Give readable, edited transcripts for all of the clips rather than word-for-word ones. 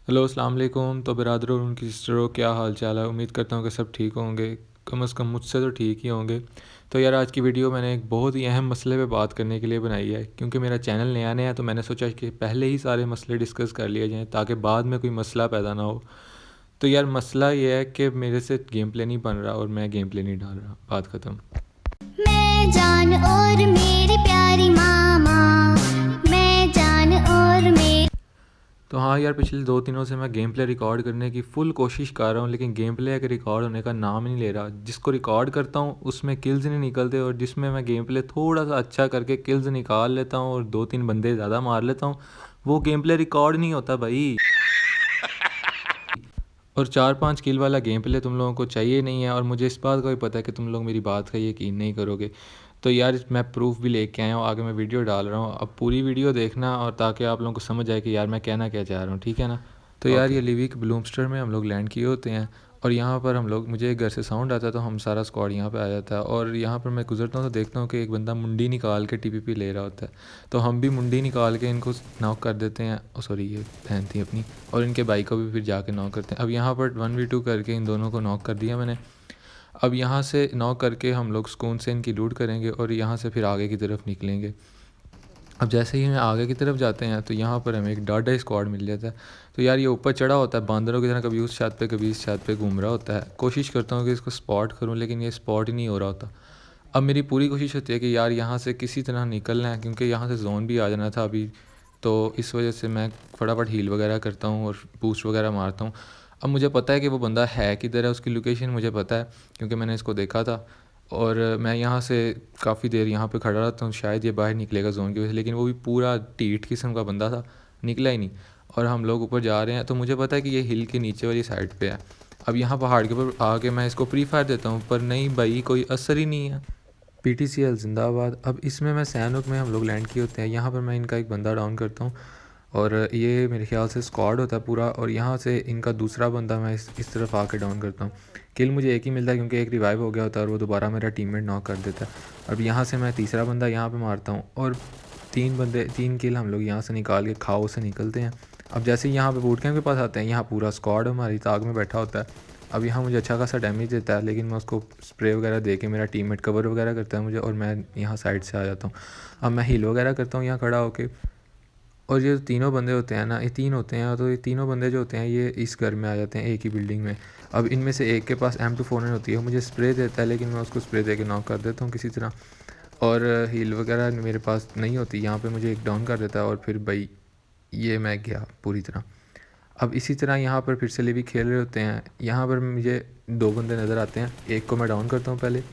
Hello अस्सलाम वालेकुम। तो बिरादरों और उनकी सिस्टरों, क्या हाल चाल है? उम्मीद करता हूँ कि सब ठीक होंगे, कम से कम मुझसे तो ठीक ही होंगे। तो यार, आज की वीडियो मैंने एक बहुत ही अहम मसले पे बात करने के लिए बनाई है, क्योंकि मेरा चैनल नया नया है। तो मैंने सोचा कि पहले ही सारे मसले डिस्कस कर लिए जाएँ ताकि बाद में कोई मसला पैदा ना हो। तो यार, मसला ये है कि मेरे से गेम प्ले नहीं बन रहा और मैं गेम प्ले नहीं डाल रहा। बात ख़त्म। मैं जान और मेरी प्यारी मामा, मैं जान और मेरी। तो हाँ यार, पिछले 2 दिनों से मैं गेम प्ले रिकॉर्ड करने की फ़ुल कोशिश कर रहा हूँ, लेकिन गेम प्ले के रिकॉर्ड होने का नाम ही नहीं ले रहा। जिसको रिकॉर्ड करता हूँ उसमें किल्स नहीं निकलते, और जिसमें मैं गेम प्ले थोड़ा सा अच्छा करके किल्स निकाल लेता हूँ और 2-3 बंदे ज़्यादा मार लेता हूँ, वो गेम प्ले रिकॉर्ड नहीं होता भाई। और 4-5 किल वाला गेम प्ले तुम लोगों को चाहिए नहीं है, और मुझे इस बात का भी पता है कि तुम लोग मेरी बात का यकीन नहीं करोगे। तो यार, मैं प्रूफ भी लेके आया हूँ, आगे मैं वीडियो डाल रहा हूँ। अब पूरी वीडियो देखना, और ताकि आप लोगों को समझ आए कि यार मैं कहना क्या चाह रहा हूँ, ठीक है ना? तो यार, ये लिविक ब्लूमस्टर में हम लोग लैंड किए होते हैं, और यहाँ पर हम लोग, मुझे एक घर से साउंड आता है तो हम सारा स्क्वाड यहाँ पे आ जाता है। और यहाँ पर मैं गुजरता हूँ तो देखता हूँ कि एक बंदा मुंडी निकाल के टीपीपी ले रहा होता है। तो हम भी मुंडी निकाल के इनको नॉक कर देते हैं। ओ सॉरी, ये बहन थी अपनी। और इनके भाई को भी फिर जाके नॉक करते हैं। अब यहाँ पर 1v2 करके इन दोनों को नॉक कर दिया मैंने। अब यहाँ से नॉक करके हम लोग सुकून से इनकी लूट करेंगे, और यहाँ से फिर आगे की तरफ निकलेंगे। अब जैसे ही हम आगे की तरफ जाते हैं तो यहाँ पर हमें एक डाडा स्क्वाड मिल जाता है। तो यार, ये ऊपर चढ़ा होता है बांदरों की तरह, कभी उस छत पे कभी इस छत पे घूम रहा होता है। कोशिश करता हूँ कि इसको स्पॉट करूँ, लेकिन ये स्पॉट ही नहीं हो रहा होता। अब मेरी पूरी कोशिश होती है कि यार यहाँ से किसी तरह निकलना है, क्योंकि यहाँ से जोन भी आ जाना था अभी। तो इस वजह से मैं फटाफट हील वगैरह करता हूँ और बूस्ट वगैरह मारता हूँ। अब मुझे पता है कि वो बंदा है किधर है, उसकी लोकेशन मुझे पता है, क्योंकि मैंने इसको देखा था। और मैं यहाँ से काफ़ी देर यहाँ पे खड़ा रहता हूँ, शायद ये बाहर निकलेगा जोन की वजह से, लेकिन वो भी पूरा टीट किस्म का बंदा था, निकला ही नहीं। और हम लोग ऊपर जा रहे हैं, तो मुझे पता है कि ये हिल के नीचे वाली साइड पे है। अब यहाँ पहाड़ के ऊपर आके मैं इसको प्री फायर देता हूँ, पर नहीं भाई, कोई असर ही नहीं है। पीटीसीएल जिंदाबाद। अब इसमें मैं सैनुक में हम लोग लैंड किए होते हैं। यहाँ पर मैं इनका एक बंदा डाउन करता हूँ, और ये मेरे ख्याल से स्क्वाड होता है पूरा, और यहाँ से इनका दूसरा बंदा मैं इस तरफ आके डाउन करता हूँ। किल मुझे एक ही मिलता है, क्योंकि एक रिवाइव हो गया होता है और वो दोबारा मेरा टीममेट नॉक कर देता है। अब यहाँ से मैं तीसरा बंदा यहाँ पे मारता हूँ, और 3 किल हम लोग यहाँ से निकाल के खाओ से निकलते हैं। अब जैसे ही यहाँ पे बूट कैंप के पास आते हैं, यहाँ पूरा स्क्वाड हमारी ताक में बैठा होता है। अब यहाँ मुझे अच्छा खासा डैमेज देता है, लेकिन मैं उसको स्प्रे वगैरह दे के, मेरा टीममेट कवर वगैरह करता है मुझे, और मैं यहाँ साइड से आ जाता हूँ। अब मैं हील वगैरह करता हूँ यहाँ खड़ा होके। और ये तीनों बंदे होते हैं ना, ये 3 होते हैं, तो ये तीनों बंदे जो होते हैं ये इस घर में आ जाते हैं, एक ही बिल्डिंग में। अब इनमें से एक के पास M249 होती है, मुझे स्प्रे देता है, लेकिन मैं उसको स्प्रे दे के नॉक कर देता हूँ किसी तरह। और हील वगैरह मेरे पास नहीं होती, यहाँ पे मुझे एक डाउन कर देता है, और फिर भाई ये मैं गया पूरी तरह। अब इसी तरह यहाँ पर फिर से भी खेल रहे होते हैं। यहाँ पर मुझे 2 बंदे नज़र आते हैं, एक को मैं डाउन करता हूँ पहले,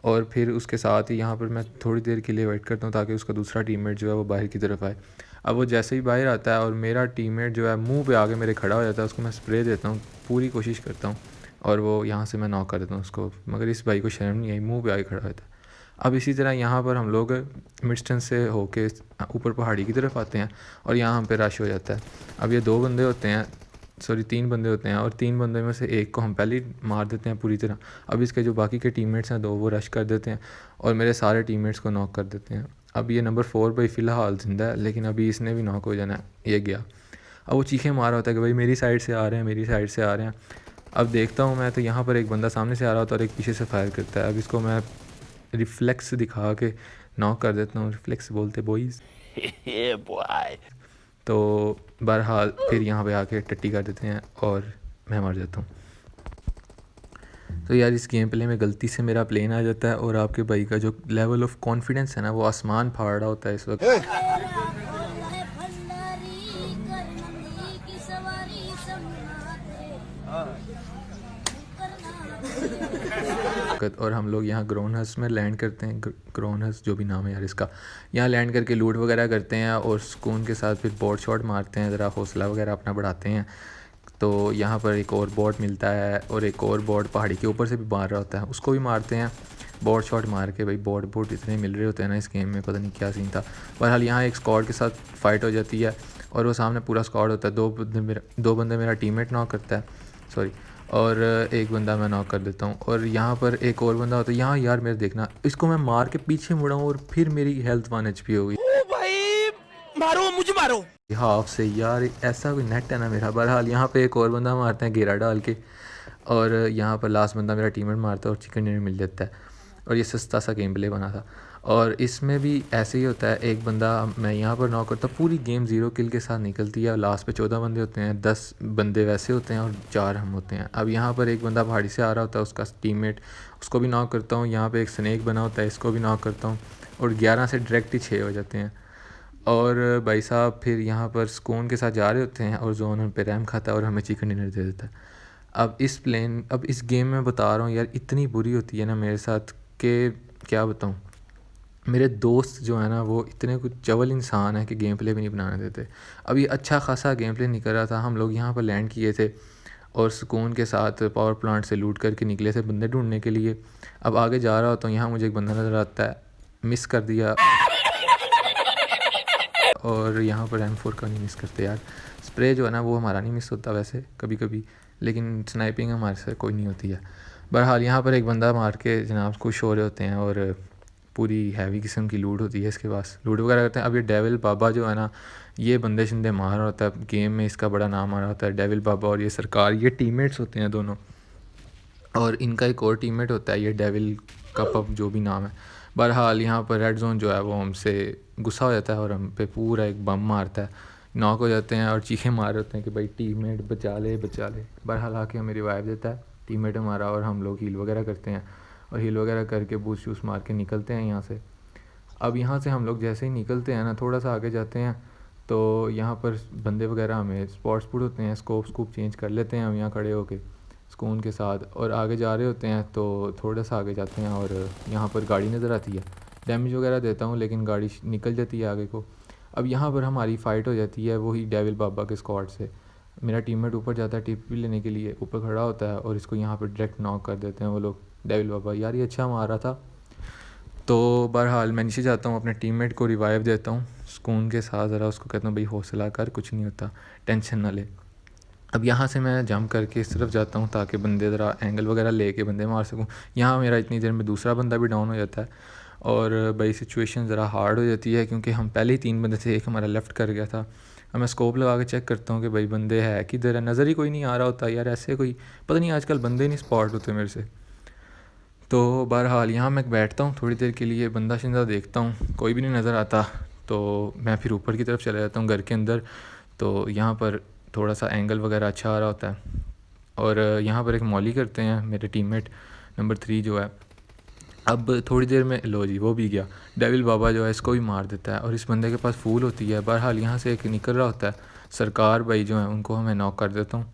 और फिर उसके साथ ही यहाँ पर मैं थोड़ी देर के लिए वेट करता हूँ ताकि उसका दूसरा टीममेट जो है वो बाहर की तरफ आए। अब वो जैसे ही बाहर आता है और मेरा टीममेट जो है मुंह पे आके मेरे खड़ा हो जाता है, उसको मैं स्प्रे देता हूँ, पूरी कोशिश करता हूँ, और वो यहाँ से मैं नॉक कर देता हूँ उसको। मगर इस भाई को शर्म नहीं आई, मुँह पे आके खड़ा होता है। अब इसी तरह यहाँ पर हम लोग मिडस्टन से होके ऊपर पहाड़ी की तरफ आते हैं, और यहाँ हम पे रश हो जाता है। अब ये 2 बंदे होते हैं, सॉरी 3 बंदे होते हैं, और 3 बंदे में से एक को हम पहले ही मार देते हैं पूरी तरह। अब इसके जो बाकी के टीममेट्स हैं 2, वो रश कर देते हैं और मेरे सारे टीममेट्स को नॉक कर देते हैं। अब ये नंबर 4 भाई फ़िलहाल ज़िंदा है, लेकिन अभी इसने भी नॉक हो जाना है, ये गया। अब वो चीखें मार रहा होता है कि भाई मेरी साइड से आ रहे हैं, मेरी साइड से आ रहे हैं। अब देखता हूँ मैं, तो यहाँ पर एक बंदा सामने से आ रहा होता है और एक पीछे से फायर करता है। अब इसको मैं रिफ्लेक्स दिखा के नॉक कर देता हूँ, रिफ्लेक्स बोलते बॉयज़। तो बहरहाल फिर यहाँ पे आके टट्टी कर देते हैं और मैं मर जाता हूँ। तो यार, इस गेम प्ले में गलती से मेरा प्लेन आ जाता है, और आपके भाई का जो लेवल ऑफ कॉन्फिडेंस है ना, वो आसमान फाड़ रहा होता है इस वक्त। और हम लोग यहाँ ग्रोनहस में लैंड करते हैं, ग्रोनहस जो भी नाम है यार इसका। यहाँ लैंड करके लूट वगैरह करते हैं, और सुकून के साथ फिर बोट शॉट मारते हैं, ज़रा हौसला वगैरह अपना बढ़ाते हैं। तो यहाँ पर एक और बोट मिलता है, और एक और बोट पहाड़ी के ऊपर से भी मार रहा होता है, उसको भी मारते हैं बोट शॉट मार के। भाई बोट इतने मिल रहे होते हैं ना इस गेम में, पता नहीं क्या सीन था। बहरहाल यहाँ एक स्क्वाड के साथ फ़ाइट हो जाती है, और वो सामने पूरा स्क्वाड होता है। 2 बंदे मेरा टीममेट नॉक करता है, सॉरी, और एक बंदा मैं नॉक कर देता हूँ। और यहाँ पर एक और बंदा होता है यहाँ। यार मेरे देखना, इसको मैं मार के पीछे मुड़ा हूँ और फिर मेरी हेल्थ 1 HP हो गई। ओ भाई, मारो मुझे। मुझे मारो। हाफ से यार ऐसा कोई नेट है ना मेरा। बहरहाल यहाँ पे एक और बंदा मारते हैं घेरा डाल के, और यहाँ पर लास्ट बंदा मेरा टीममेट मारता है और चिकन डिनर मिल जाता है। और ये सस्ता सा गेम प्ले बना था, और इसमें भी ऐसे ही होता है। एक बंदा मैं यहाँ पर नॉक करता, पूरी गेम 0 किल के साथ निकलती है। और लास्ट पे 14 बंदे होते हैं, 10 बंदे वैसे होते हैं और 4 हम होते हैं। अब यहाँ पर एक बंदा पहाड़ी से आ रहा होता है, उसका टीममेट, उसको भी नॉक करता हूँ। यहाँ पे एक स्नेक बना होता है, इसको भी नॉक करता हूँ, और 11 से डायरेक्ट ही 6 हो जाते हैं। और भाई साहब फिर यहाँ पर सुकून के साथ जा रहे होते हैं, और जोन उन पर रैम खाता है और हमें चिकन डिनर दे देता है। अब इस गेम में बता रहा हूँ यार, इतनी बुरी होती है ना मेरे साथ कि क्या बताऊँ। मेरे दोस्त जो है ना वो इतने कुछ चवल इंसान है कि गेम प्ले भी नहीं बनाने देते। अब ये अच्छा खासा गेम प्ले निकल रहा था, हम लोग यहाँ पर लैंड किए थे और सुकून के साथ पावर प्लांट से लूट करके निकले थे बंदे ढूंढने के लिए। अब आगे जा रहा होता हूँ, यहाँ मुझे एक बंदा नज़र आता है, मिस कर दिया। और यहाँ पर M4 का नहीं मिस करते यार। स्प्रे जो है ना वो हमारा नहीं मिस होता वैसे कभी कभी, लेकिन स्नाइपिंग हमारे से कोई नहीं होती है। बहरहाल यहाँ पर एक बंदा मार के जनाब खुश हो रहे होते हैं, और पूरी हैवी किस्म की लूट होती है इसके पास, लूट वगैरह करते हैं। अब ये डेविल बाबा जो है ना, ये बंदे शिंदे मार रहा होता है, गेम में इसका बड़ा नाम आ रहा होता है। डेविल बाबा और ये सरकार, ये टीममेट्स होते हैं दोनों, और इनका एक और टीममेट होता है ये डेविल का पब जो भी नाम है। बहरहाल यहाँ पर रेड जोन जो है वो हमसे गुस्सा हो जाता है और हम पे पूरा एक बम मारता है, नॉक हो जाते हैं और चीखें मार रहे होते हैं कि भाई टीममेट बचा ले बचा ले। बहरहाल आके हमें रिवाइव देता है टीममेट हमारा, और हम लोग हील वगैरह करते हैं, और हील वगैरह करके बूस्ट शूस्ट मार के निकलते हैं यहाँ से। अब यहाँ से हम लोग जैसे ही निकलते हैं ना, थोड़ा सा आगे जाते हैं तो यहाँ पर बंदे वगैरह हमें स्पॉट स्पूट होते हैं, स्कोप चेंज कर लेते हैं हम यहाँ खड़े होके सुकून के साथ, और आगे जा रहे होते हैं। तो थोड़ा सा आगे जाते हैं और यहाँ पर गाड़ी नज़र आती है, डैमेज वगैरह देता हूँ लेकिन गाड़ी निकल जाती है आगे को। अब यहाँ पर हमारी फ़ाइट हो जाती है वही डेविल बाबा के स्क्वाड से। मेरा टीममेट ऊपर जाता है टिप लेने के लिए, ऊपर खड़ा होता है, और इसको यहाँ पर डायरेक्ट नॉक कर देते हैं वो लोग। डेविल बाबा यार ये अच्छा मार रहा था। तो बहरहाल मैं नीचे जाता हूँ, अपने टीममेट को रिवाइव देता हूँ सुकून के साथ, ज़रा उसको कहता हूँ भाई हौसला कर, कुछ नहीं होता, टेंशन ना ले। अब यहाँ से मैं जंप करके इस तरफ जाता हूँ ताकि बंदे ज़रा एंगल वगैरह लेके बंदे मार सकूँ। यहाँ मेरा इतनी देर में दूसरा बंदा भी डाउन हो जाता है, और भाई सिचुएशन ज़रा हार्ड हो जाती है क्योंकि हम पहले ही 3 बंदे थे, एक हमारा लेफ़्ट कर गया था। अब मैं स्कोप लगा के चेक करता हूँ कि भाई बंदे है किधर है, नज़र ही कोई नहीं आ रहा होता यार, ऐसे कोई पता नहीं आजकल बंदे नहीं स्पॉट होते मेरे से। तो बहरहाल यहाँ मैं बैठता हूँ थोड़ी देर के लिए, बंदा शिंदा देखता हूँ, कोई भी नहीं नज़र आता, तो मैं फिर ऊपर की तरफ चला जाता हूँ घर के अंदर। तो यहाँ पर थोड़ा सा एंगल वगैरह अच्छा आ रहा होता है, और यहाँ पर एक मॉली करते हैं मेरे टीममेट नंबर 3 जो है। अब थोड़ी देर में लो जी वो भी गया, डेविल बाबा जो है इसको भी मार देता है, और इस बंदे के पास फूल होती है। बहरहाल यहाँ से एक निकल रहा होता है सरकार भाई जो है, उनको मैं नॉक कर देता हूँ।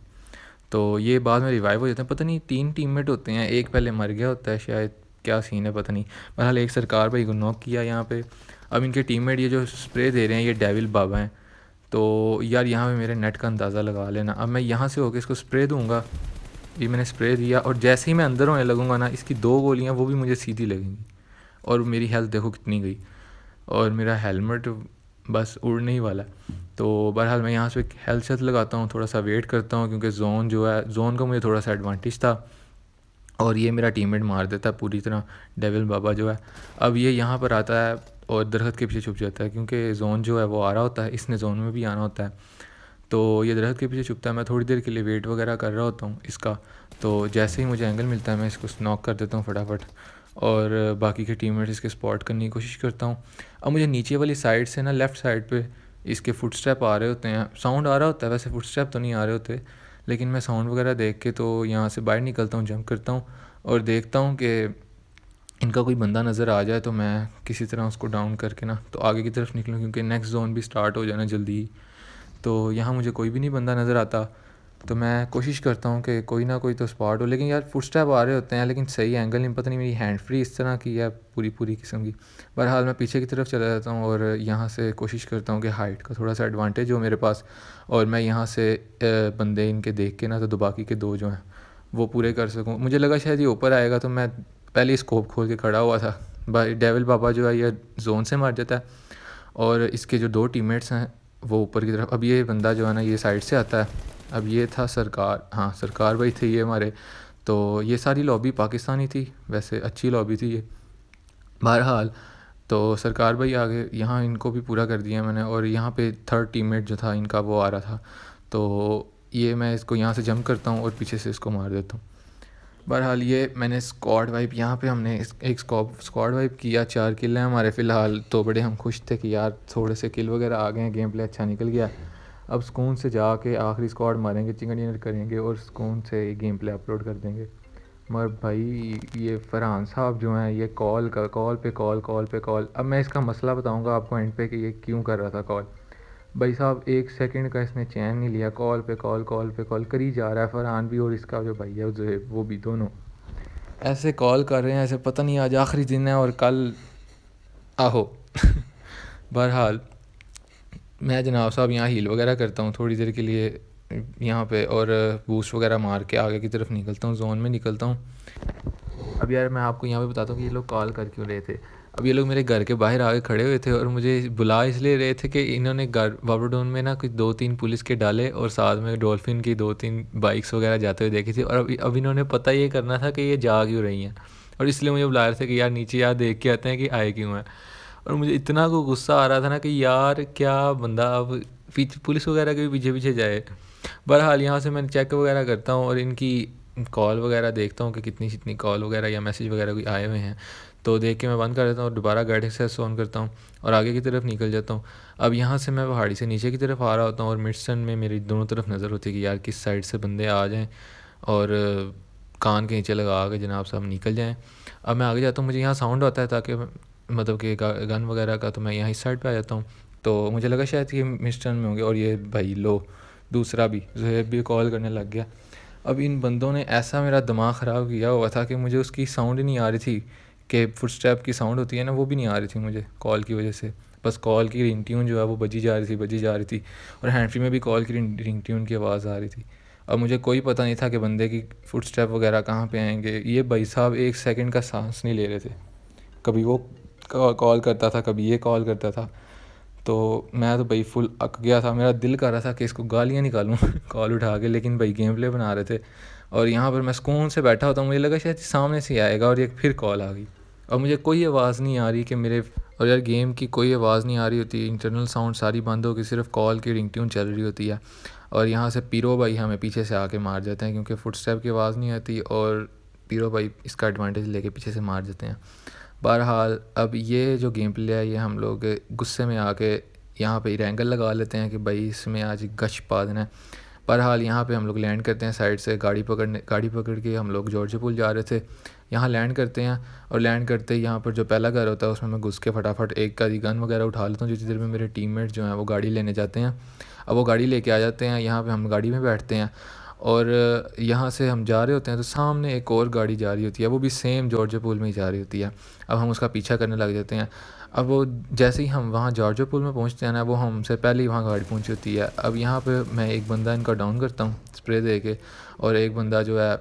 तो ये बाद में रिवाइव हो जाते हैं, पता नहीं 3 टीममेट होते हैं, एक पहले मर गया होता है शायद, क्या सीन है पता नहीं। बहरहाल एक सरकार भाई को नॉक किया यहाँ पे। अब इनके टीममेट ये जो स्प्रे दे रहे हैं ये डेविल बाबा हैं। तो यार यहाँ पे मेरे नेट का अंदाज़ा लगा लेना। अब मैं यहाँ से होकर इसको स्प्रे दूंगा, ये मैंने स्प्रे दिया, और जैसे ही मैं अंदर होने लगूंगा ना, इसकी 2 गोलियाँ वो भी मुझे सीधी लगेंगी, और मेरी हेल्थ देखो कितनी गई, और मेरा हेलमेट बस उड़ने ही वाला है। तो बहरहाल मैं यहाँ से हेल्थ शेल्थ लगाता हूँ, थोड़ा सा वेट करता हूँ क्योंकि जोन जो है, जोन का मुझे थोड़ा सा एडवांटेज था, और ये मेरा टीममेट मार देता है पूरी तरह डेविल बाबा जो है। अब ये यहाँ पर आता है और दरख्त के पीछे छुप जाता है क्योंकि जोन जो है वो आ रहा होता है, इसने जोन में भी आना होता है। तो ये दरख्त के पीछे छुपता है, मैं थोड़ी देर के लिए वेट वगैरह कर रहा होता हूँ इसका। तो जैसे ही मुझे एंगल मिलता है मैं इसको नॉक कर देता हूँ फटाफट, और बाकी के टीममेट्स इसके स्पॉट करने की कोशिश करता हूँ। अब मुझे नीचे वाली साइड से ना, लेफ़्ट साइड पे इसके फुटस्टेप आ रहे होते हैं, साउंड आ रहा होता है, वैसे फुटस्टेप तो नहीं आ रहे होते, लेकिन मैं साउंड वगैरह देख के तो यहाँ से बाहर निकलता हूँ, जंप करता हूँ, और देखता हूँ कि इनका कोई बंदा नज़र आ जाए तो मैं किसी तरह उसको डाउन करके ना तो आगे की तरफ निकलूँ, क्योंकि नेक्स्ट जोन भी स्टार्ट हो जाना जल्दी ही। तो यहाँ मुझे कोई भी नहीं बंदा नज़र आता, तो मैं कोशिश करता हूँ कि कोई ना कोई तो स्पॉट हो, लेकिन यार फुटस्टेप आ रहे होते हैं लेकिन सही एंगल नहीं, पता नहीं मेरी हैंड फ्री इस तरह की है पूरी किस्म की। बहरहाल मैं पीछे की तरफ चला जाता हूँ और यहाँ से कोशिश करता हूँ कि हाइट का थोड़ा सा एडवांटेज हो मेरे पास, और मैं यहाँ से बंदे इनके देख के ना तो बाकी के 2 जो हैं वो पूरे कर सकूँ। मुझे लगा शायद ये ऊपर आएगा, तो मैं पहले ही स्कोप खोल के खड़ा हुआ था। भाई डेविल बाबा जो है ये जोन से मार जाता है, और इसके जो 2 टीममेट्स हैं वो ऊपर की तरफ। अब ये बंदा जो है ना ये साइड से आता है। अब ये था सरकार, हाँ सरकार भाई थे ये हमारे। तो ये सारी लॉबी पाकिस्तानी थी, वैसे अच्छी लॉबी थी ये। बहरहाल तो सरकार भाई आगे यहाँ इनको भी पूरा कर दिया मैंने, और यहाँ पे थर्ड टीममेट जो था इनका वो आ रहा था, तो ये मैं इसको यहाँ से जंप करता हूँ और पीछे से इसको मार देता हूँ। बहरहाल ये मैंने स्क्वाड वाइप यहाँ पे हमने एक स्क्वाड वाइप किया, 4 किल हैं हमारे फ़िलहाल। तो बड़े हम खुश थे कि यार थोड़े से किल वगैरह आ गए हैं, गेम प्ले अच्छा निकल गया। अब सुकून से जाके आखिरी स्क्वाड मारेंगे, चिकन डिनर करेंगे और सुकून से गेम प्ले अपलोड कर देंगे। मगर भाई ये फरहान साहब जो हैं ये कॉल पे कॉल। अब मैं इसका मसला बताऊंगा आपको एंड पे कि ये क्यों कर रहा था कॉल। भाई साहब 1 सेकंड का इसने चैन नहीं लिया, कॉल पे कॉल करी जा रहा है फरहान भी, और इसका जो भाई है जो वो भी, दोनों ऐसे कॉल कर रहे हैं ऐसे पता नहीं आज आखिरी दिन है और कल आहो। बहरहाल मैं जनाब साहब यहाँ हील वगैरह करता हूँ थोड़ी देर के लिए यहाँ पे, और बूस्ट वगैरह मार के आगे की तरफ निकलता हूँ, जोन में निकलता हूँ। अब यार मैं आपको यहाँ पे बताता हूँ कि ये लोग कॉल कर क्यों रहे थे। अब ये लोग मेरे घर के बाहर आगे खड़े हुए थे और मुझे बुला इसलिए रहे थे कि इन्होंने घर वावरडोन में ना कुछ 2-3 पुलिस के डाले और साथ में डॉल्फिन की 2-3 बाइक्स वगैरह जाते हुए देखी थी, और अब इन्होंने पता ये करना था कि ये जा क्यों रही हैं, और इसलिए मुझे बुला रहे थे कि यार नीचे यार देख के आते हैं कि आए क्यों हैं। और मुझे इतना को गुस्सा आ रहा था ना कि यार क्या बंदा अब पीछे पुलिस वगैरह के भी पीछे पीछे जाए। बहरहाल यहाँ से मैं चेक वगैरह करता हूँ और इनकी कॉल वगैरह देखता हूँ कि कितनी कॉल वगैरह या मैसेज वगैरह कोई आए हुए हैं, तो देख के मैं बंद कर देता हूँ और दोबारा गाइड एक्सेस ऑन करता हूँ और आगे की तरफ निकल जाता हूँ। अब यहाँ से मैं पहाड़ी से नीचे की तरफ आ रहा होता हूँ और मिडसन में मेरी दोनों तरफ नज़र होती है कि यार किस साइड से बंदे आ जाएँ और कान के नीचे लगा के जनाब साहब निकल जाएँ। अब मैं आगे जाता हूँ, मुझे यहाँ साउंड आता है ताकि मतलब कि गन वगैरह का, तो मैं यहाँ इस साइड पे आ जाता हूँ। तो मुझे लगा शायद कि मिडसन में होंगे, और ये भाई लो दूसरा भी ज़ुहैब भी कॉल करने लग गया। अब इन बंदों ने ऐसा मेरा दिमाग ख़राब किया हुआ था कि मुझे उसकी साउंड ही नहीं आ रही थी, कि फुटस्टेप की साउंड होती है ना वो भी नहीं आ रही थी मुझे कॉल की वजह से। बस कॉल की रिंग ट्यून जो है वो बजी जा रही थी और हैंड फ्री में भी कॉल की रिंग ट्यून की आवाज़ आ रही थी। अब मुझे कोई पता नहीं था कि बंदे की फुटस्टेप वगैरह कहाँ पे आएंगे। ये भाई साहब 1 सेकंड का सांस नहीं ले रहे थे, कभी वो कॉल करता था कभी ये कॉल करता था। तो मैं तो भाई फुल अक गया था, मेरा दिल कर रहा था कि इसको गालियाँ निकालूँ कॉल उठा के, लेकिन भाई गेम प्ले बना रहे थे और यहाँ पर मैं सुकून से बैठा होता हूँ, मुझे लगा शायद सामने से आएगा और ये फिर कॉल आ गई और मुझे कोई आवाज़ नहीं आ रही कि मेरे, और यार गेम की कोई आवाज़ नहीं आ रही होती, इंटरनल साउंड सारी बंद हो गई, सिर्फ कॉल की रिंग ट्यून चल रही होती है। और यहाँ से पीरो भाई हमें पीछे से आके मार जाते हैं क्योंकि फुटस्टेप की आवाज़ नहीं आती और पीरो भाई इसका एडवांटेज लेके पीछे से मार देते हैं। बहरहाल अब ये जो गेम प्ले है ये हम लोग गुस्से में आके यहाँ पे रैंगल लगा लेते हैं कि भाई इसमें आज गश पा देना है। बहरहाल यहाँ पे हम लोग लैंड करते हैं साइड से, गाड़ी पकड़ के हम लोग जॉर्ज पुल जा रहे थे, यहाँ लैंड करते हैं और लैंड करते ही यहाँ पर जो पहला घर होता है उसमें मैं घुस के फटाफट एक का गन वगैरह उठा लेता हूँ, जितनी देर में मेरे टीममेट जो हैं वो गाड़ी लेने जाते हैं। अब वो गाड़ी लेके आ जाते हैं, यहाँ पे हम गाड़ी में बैठते हैं और यहाँ से हम जा रहे होते हैं तो सामने एक और गाड़ी जा रही होती है, वो भी सेम जॉर्ज पुल में ही जा रही होती है। अब हम उसका पीछा करने लग जाते हैं। अब वो जैसे ही हम वहाँ जॉर्ज पुल में पहुँचते हैं ना, वो हमसे पहले ही वहाँ गाड़ी पहुँची होती है। अब यहाँ पे मैं एक बंदा इनका डाउन करता हूँ स्प्रे दे के, और एक बंदा जो है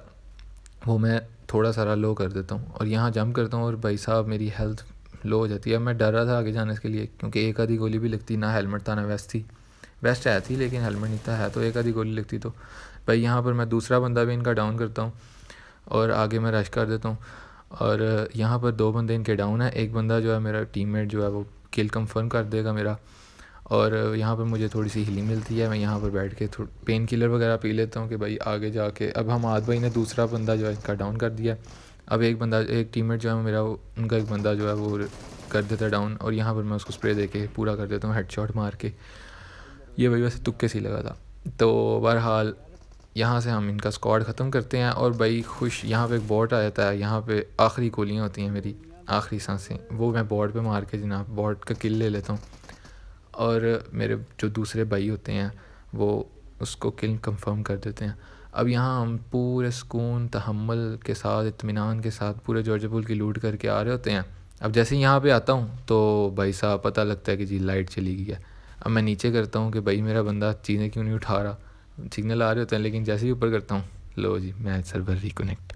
वो मैं थोड़ा सारा लो कर देता हूँ और यहाँ जंप करता हूँ और भाई साहब मेरी हेल्थ लो हो जाती है। मैं डर रहा था आगे जाने के लिए क्योंकि एक आधी गोली भी लगती, ना हेलमेट था ना वेस्ट थी, वेस्ट है थी लेकिन हेलमेट नहीं था, है तो एक आधी गोली लगती। तो भाई यहाँ पर मैं दूसरा बंदा भी इनका डाउन करता हूँ और आगे मैं रश कर देता हूँ और यहाँ पर 2 बंदे इनके डाउन है। एक बंदा जो है मेरा टीममेट जो है वो किल कंफर्म कर देगा मेरा, और यहाँ पर मुझे थोड़ी सी हीलिंग मिलती है। मैं यहाँ पर बैठ के पेन किलर वगैरह पी लेता हूँ कि भाई आगे जाके। अब हम आद भाई ने दूसरा बंदा जो है इनका डाउन कर दिया। अब एक टीममेट जो है मेरा उनका एक बंदा जो है वो कर देता है डाउन, और यहाँ पर मैं उसको स्प्रे दे के पूरा कर देता हूँ हेडशॉट मार के। ये भाई वैसे तुक्के से लगा था। तो बहरहाल यहाँ से हम इनका स्क्वाड ख़त्म करते हैं और भाई खुश यहाँ पे एक बॉट आ जाता है। यहाँ पे आखिरी गोलियाँ होती हैं मेरी, आखिरी सांसें, वो मैं बॉट पे मार के जनाब बॉट का किल ले लेता हूँ और मेरे जो दूसरे भाई होते हैं वो उसको किल कंफर्म कर देते हैं। अब यहाँ हम पूरे सुकून तहम्मुल के साथ इत्मीनान के साथ पूरे जॉर्ज पुल की लूट करके आ रहे होते हैं। अब जैसे ही यहाँ पे आता हूँ तो भाई साहब पता लगता है कि जी लाइट चली गई है। अब मैं नीचे करता हूँ कि भाई मेरा बंदा चीज़ें क्यों नहीं उठा रहा, सिग्नल आ रहे होते हैं, लेकिन जैसे ही ऊपर करता हूँ लो जी मैच सर्वर रिकनेक्ट।